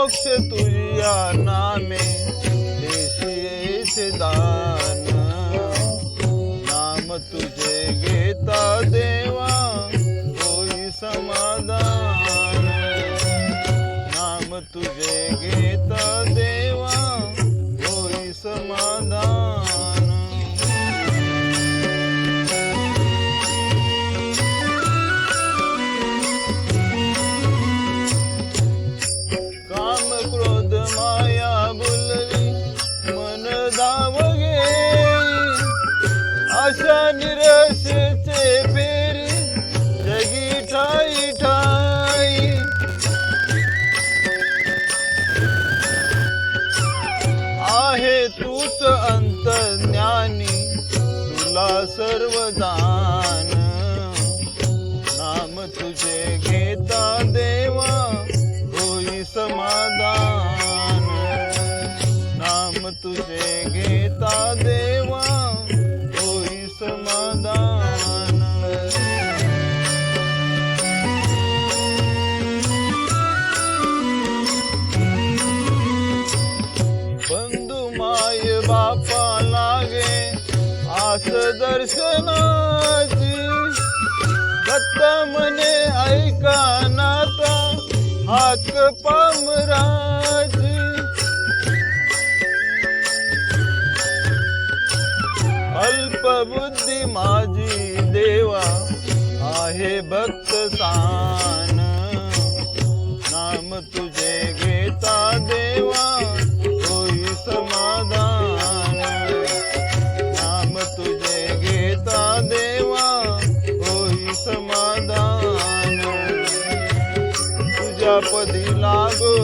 मोक्ष तुझ्या नामे देशीचे दान नाम तुझे घेता देवा होई समाधान नाम तुझे घेता देवा होई समाधान काम क्रोध माया बुलवी मन दावगे आशा निराशेचे फेरी जगी ठाई ठाई आहे तूच अंतर्ज्ञानी तुला सर्व जाण नाम तुझे घेता देवा होई समाधान नाम तुझे घेता देवा होई समाधान बंधू माय बापा लागे आस दर्शनाची दत्त मने ऐका नाता हाक पामराची अल्पबुद्धी माझी देवा आहे भक्त सान नाम तुझे घेता देवा होई समाधान नाम तुझे घेता देवा होई समाधान तुझ्या पदी लागो